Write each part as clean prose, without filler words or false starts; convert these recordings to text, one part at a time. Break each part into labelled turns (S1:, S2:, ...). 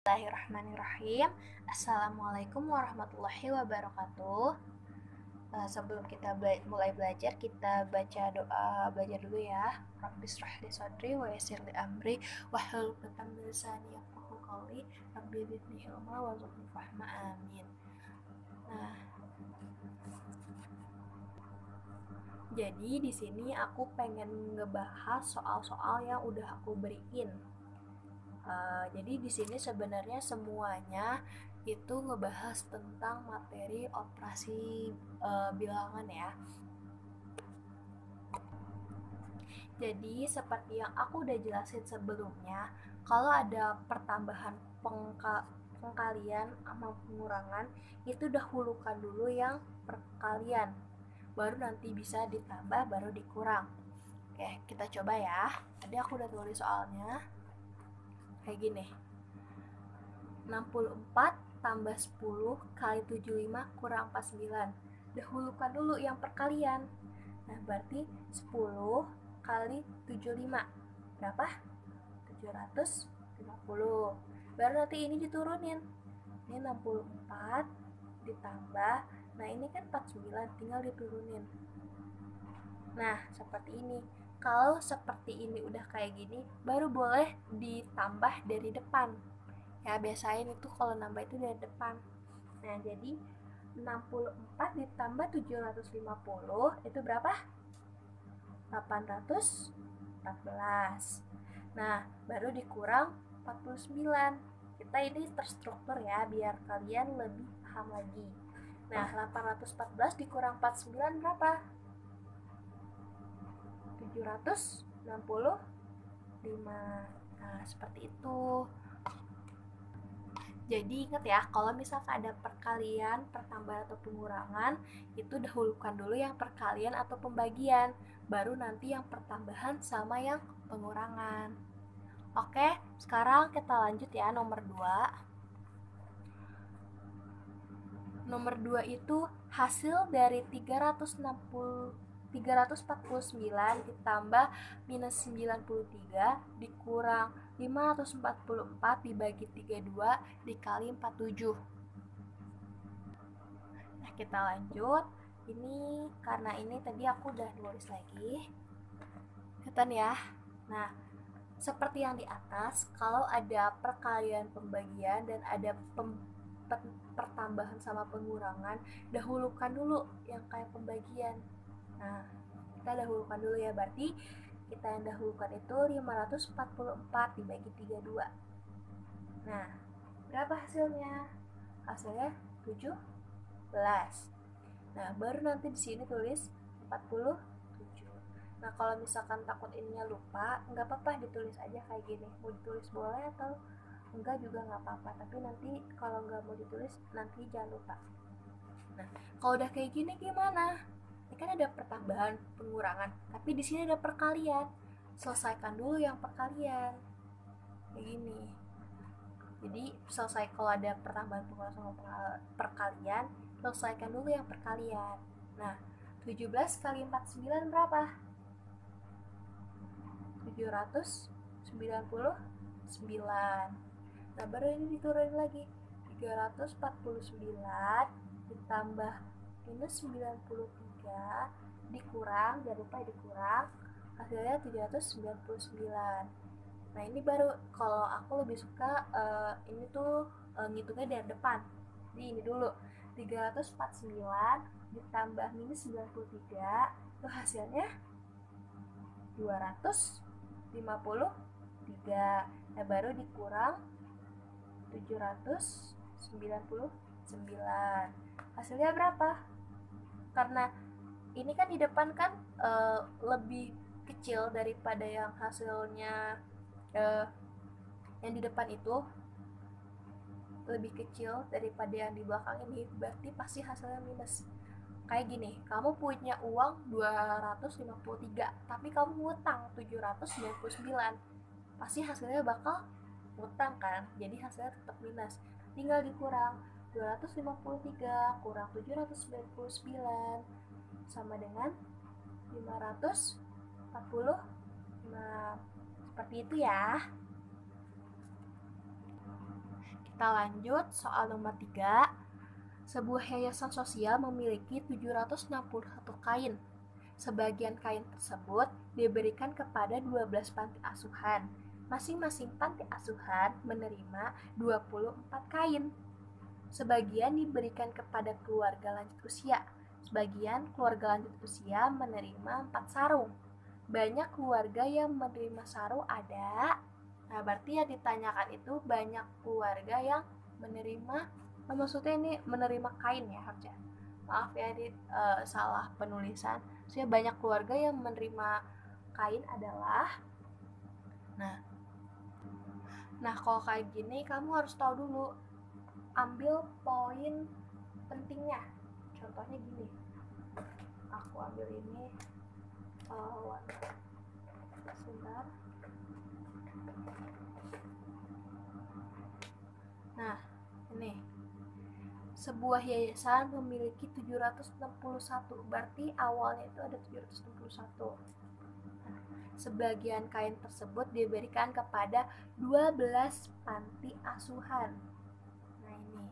S1: Bismillahirrahmanirrahim. Assalamualaikum warahmatullahi wabarakatuh. Sebelum kita mulai belajar, kita baca doa belajar dulu ya. Rabbi shrah li sadri wa yassir li amri wahlul 'uqdatam min lisani yafqahu qawli. Rabbi zidni ilma warzuqni fahma. Amin. Nah, jadi di sini aku pengen ngebahas soal-soal yang udah aku beriin. Jadi di sini sebenarnya semuanya itu ngebahas tentang materi operasi bilangan ya. Jadi seperti yang aku udah jelasin sebelumnya, kalau ada pertambahan pengkalian sama pengurangan, itu dahulukan dulu yang perkalian, baru nanti bisa ditambah, baru dikurang. Oke, kita coba ya. Tadi aku udah tulis soalnya kayak gini. 64 tambah 10 kali 75 kurang 49. Dahulukan dulu yang perkalian. Nah, berarti 10 kali 75 berapa? 750. Baru nanti ini diturunin. Ini 64 ditambah, nah ini kan 49, tinggal diturunin. Nah, seperti ini. Kalau seperti ini udah kayak gini, baru boleh ditambah dari depan. Ya, biasain itu kalau nambah itu dari depan. Nah, jadi 64 ditambah 750 itu berapa? 814. Nah, baru dikurang 49. Kita ini terstruktur ya, biar kalian lebih paham lagi. Nah, 814 dikurang 49 berapa? 765. Nah, seperti itu. Jadi ingat ya, kalau misalkan ada perkalian, pertambahan atau pengurangan, itu dahulukan dulu yang perkalian atau pembagian, baru nanti yang pertambahan sama yang pengurangan. Oke, sekarang kita lanjut ya nomor 2. Nomor 2 itu hasil dari 349 ditambah minus 93 dikurang 544 dibagi 32 dikali 47. Nah, kita lanjut. Ini karena ini tadi aku udah nulis lagi. Kelihatan ya. Nah, seperti yang di atas, kalau ada perkalian pembagian dan ada pertambahan sama pengurangan, dahulukan dulu yang kayak pembagian. Nah, kita dahulukan dulu ya, berarti kita yang dahulukan itu 544 dibagi 32. Nah, berapa hasilnya? Hasilnya 17. Nah, baru nanti di sini tulis 47. Nah, kalau misalkan takut ininya lupa, nggak apa-apa ditulis aja kayak gini. Mau ditulis boleh atau enggak juga nggak apa-apa. Tapi nanti kalau nggak mau ditulis, nanti jangan lupa. Nah, kalau udah kayak gini gimana? Ini kan ada pertambahan, pengurangan, tapi di sini ada perkalian. Selesaikan dulu yang perkalian. Kayak gini. Jadi selesai kalau ada pertambahan, pengurangan sama perkalian, selesaikan dulu yang perkalian. Nah, 17 kali 49 berapa? 799. Nah, baru ini diturunin lagi. 349 ditambah minus 93 dikurang, jangan lupa dikurang, hasilnya 799. Nah, ini baru kalau aku lebih suka ini tuh ngitungnya dari depan. Jadi ini dulu 349 ditambah minus 93 itu hasilnya 253. Nah, baru dikurang 799. Hasilnya berapa? Karena ini kan di depan kan lebih kecil daripada yang hasilnya yang di depan itu lebih kecil daripada yang di belakang ini, berarti pasti hasilnya minus. Kayak gini, kamu punya uang 253 tapi kamu ngutang 799, pasti hasilnya bakal ngutang kan, jadi hasilnya tetap minus. Tinggal dikurang 253 kurang 799 sama dengan 546. Seperti itu ya. Kita lanjut soal nomor 3. Sebuah yayasan sosial memiliki 761 kain. Sebagian kain tersebut diberikan kepada 12 panti asuhan. Masing-masing panti asuhan menerima 24 kain. Sebagian diberikan kepada keluarga lanjut usia. Sebagian keluarga lanjut usia menerima 4 sarung. Banyak keluarga yang menerima sarung ada. Nah, berarti yang ditanyakan itu banyak keluarga yang menerima, maksudnya ini menerima kain ya harusnya. Maaf ya, ini salah penulisan. Maksudnya banyak keluarga yang menerima kain adalah. Nah, kalau kayak gini kamu harus tahu dulu, ambil poin pentingnya. Contohnya gini, aku ambil ini sebentar. Nah, ini sebuah yayasan memiliki 761, berarti awalnya itu ada 761. Nah, sebagian kain tersebut diberikan kepada 12 panti asuhan. Nah, ini.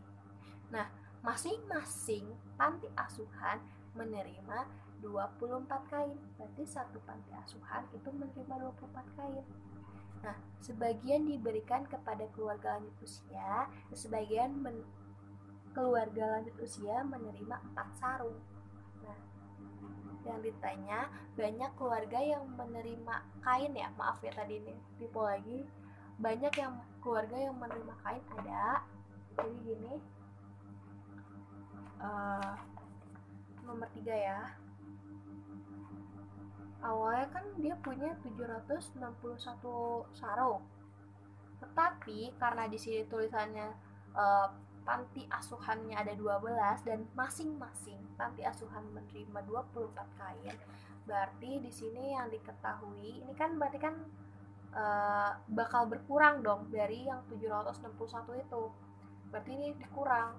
S1: Nah, masing-masing panti asuhan menerima 24 kain. Berarti satu panti asuhan itu menerima 24 kain. Nah, sebagian diberikan kepada keluarga lanjut usia, sebagian keluarga lanjut usia menerima 4 sarung. Nah, yang ditanya banyak keluarga yang menerima kain ya, maaf ya tadi ini tipe lagi, banyak yang keluarga yang menerima kain ada. Jadi gini, nomor 3 ya, awalnya kan dia punya 761 sarung, tetapi karena di sini tulisannya panti asuhannya ada 12 dan masing-masing panti asuhan menerima 24 kain, berarti di sini yang diketahui ini kan berarti kan bakal berkurang dong dari yang 761 itu, berarti ini dikurang.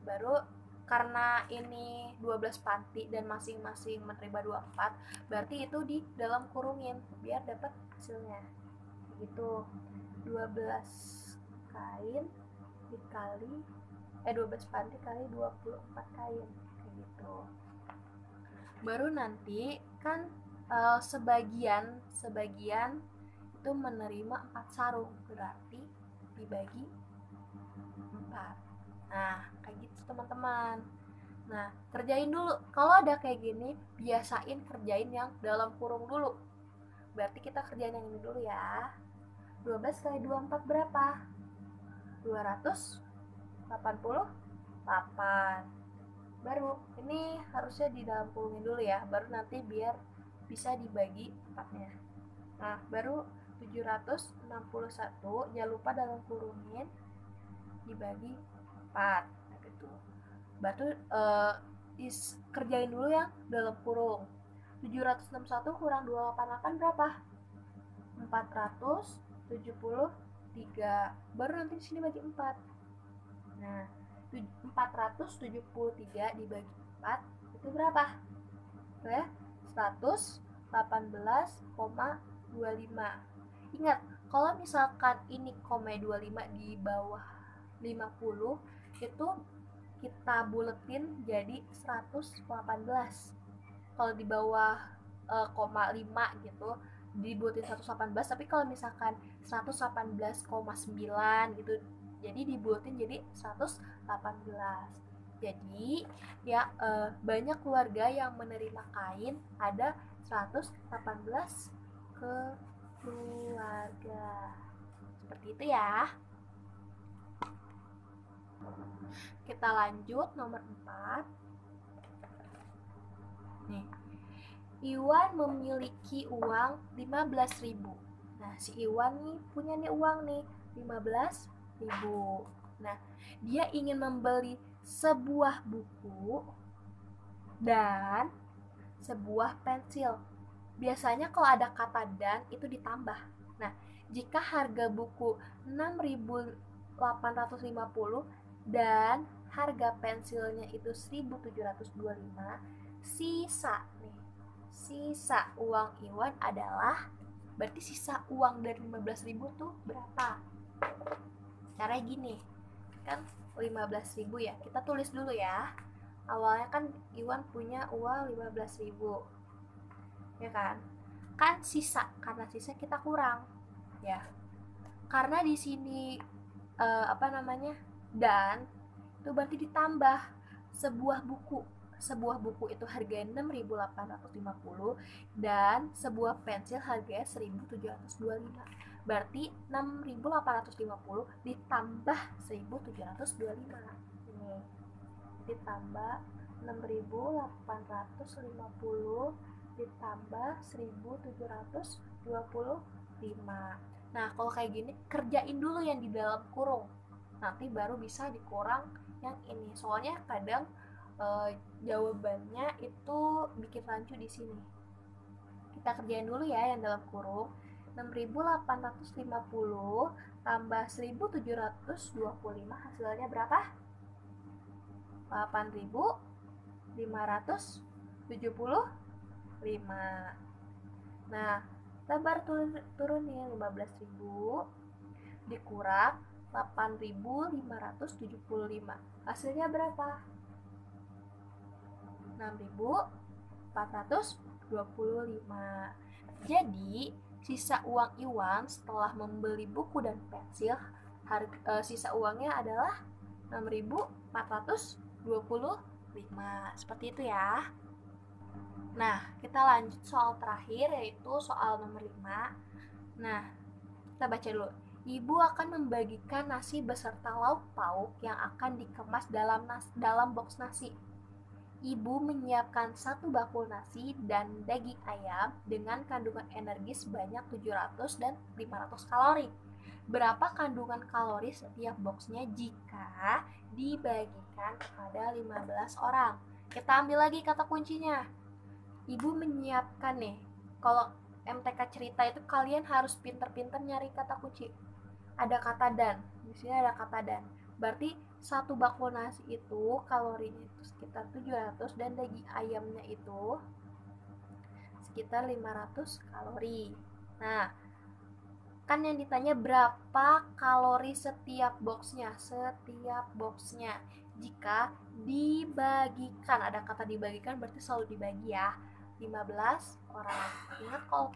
S1: Baru karena ini 12 panti dan masing-masing menerima 24, berarti itu di dalam kurungin biar dapat hasilnya gitu. 12 kain dikali 12 panti kali 24 kain kayak gitu. Baru nanti kan sebagian itu menerima 4 sarung, berarti dibagi 4. Nah, kayak gitu teman-teman. Nah, kerjain dulu. Kalau ada kayak gini, biasain kerjain yang dalam kurung dulu. Berarti kita kerjain yang ini dulu ya. 12 kali 24 berapa? 288. Baru, ini harusnya di dalam kurungin dulu ya. Baru nanti biar bisa dibagi 4-nya. Nah, baru 761, jangan lupa dalam kurungin dibagi 4 gitu. Baru kerjain dulu yang dalam kurung. 761 kurang 288 berapa? 473. Baru nanti sini bagi 4. Nah, 473 dibagi 4 itu berapa? Tuh ya, 118,25. Ingat, kalau misalkan ini koma 25 di bawah 50 itu kita buletin jadi 118. Kalau di bawah koma 5 gitu dibuletin 118, tapi kalau misalkan 118,9 gitu jadi dibuletin jadi 118. Jadi ya banyak keluarga yang menerima kain, ada 118 keluarga. Seperti itu ya. Kita lanjut nomor 4. Nih. Iwan memiliki uang 15.000. Nah, si Iwan nih punya nih uang nih 15.000. Nah, dia ingin membeli sebuah buku dan sebuah pensil. Biasanya kalau ada kata dan itu ditambah. Nah, jika harga buku 6.850 dan harga pensilnya itu 1.725, sisa uang Iwan adalah, berarti sisa uang dari 15.000 tuh berapa? Caranya gini, kan 15.000 ya. Kita tulis dulu ya. Awalnya kan Iwan punya uang 15.000. Ya kan? Kan sisa, karena sisa kita kurang. Ya. Karena di sini dan itu berarti ditambah sebuah buku. Sebuah buku itu harganya 6.850 dan sebuah pensil harganya 1.725. Berarti 6.850 ditambah 1.725. Ini ditambah 6.850 ditambah 1.725. Nah, kalau kayak gini kerjain dulu yang di dalam kurung. Nanti baru bisa dikurang yang ini. Soalnya kadang jawabannya itu bikin rancu di sini. Kita kerjain dulu ya yang dalam kurung. 6.850 tambah 1.725 hasilnya berapa? 8.575. Nah, kita baru turunin 15.000 dikurang 8.575. Hasilnya berapa? 6.425. Jadi, sisa uang Iwan setelah membeli buku dan pensil, sisa uangnya adalah 6.425. Seperti itu ya. Nah, kita lanjut soal terakhir, yaitu soal nomor 5. Nah, kita baca dulu. Ibu akan membagikan nasi beserta lauk pauk yang akan dikemas dalam box nasi. Ibu menyiapkan 1 bakul nasi dan daging ayam dengan kandungan energi sebanyak 700 dan 500 kalori. Berapa kandungan kalori setiap boxnya jika dibagikan kepada 15 orang? Kita ambil lagi kata kuncinya. Ibu menyiapkan nih. Kalau MTK cerita itu kalian harus pinter-pinter nyari kata kunci. Ada kata dan. Di sini ada kata dan. Berarti 1 bakul nasi itu kalorinya itu sekitar 700 dan daging ayamnya itu sekitar 500 kalori. Nah, kan yang ditanya berapa kalori setiap boxnya. Jika dibagikan, ada kata dibagikan berarti selalu dibagi ya. 15 orang. Ingat kalau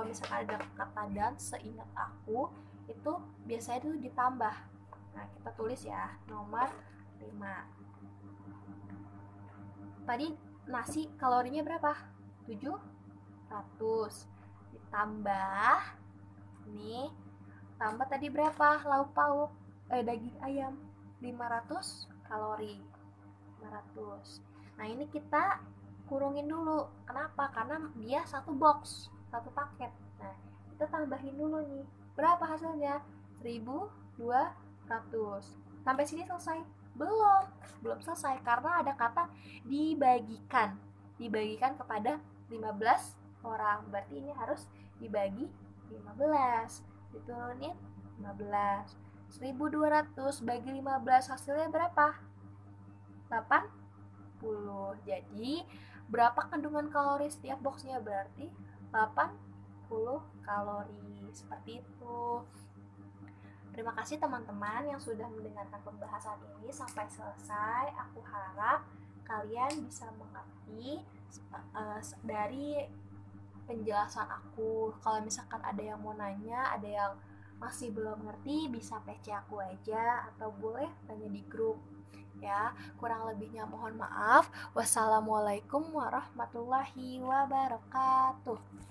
S1: misalkan ada kata dan, seingat aku itu biasanya itu ditambah. Nah, kita tulis ya, nomor 5. Tadi nasi kalorinya berapa? 700. Ditambah nih, tambah tadi berapa? Lauk pauk, daging ayam 500 kalori. 500. Nah, ini kita kurungin dulu. Kenapa? Karena dia 1 box, 1 paket. Nah, kita tambahin dulu nih. Berapa hasilnya? 1.200. Sampai sini selesai? Belum selesai karena ada kata dibagikan kepada 15 orang. Berarti ini harus dibagi 15. Diturunin 15. 1.200 bagi 15 hasilnya berapa? 80. Jadi berapa kandungan kalori setiap boxnya? Berarti 80 kalori. Seperti itu. Terima kasih teman-teman yang sudah mendengarkan pembahasan ini sampai selesai. Aku harap kalian bisa mengerti dari penjelasan aku. Kalau misalkan ada yang mau nanya, ada yang masih belum ngerti, bisa PC aku aja atau boleh tanya di grup. Ya, kurang lebihnya mohon maaf. Wassalamualaikum warahmatullahi wabarakatuh.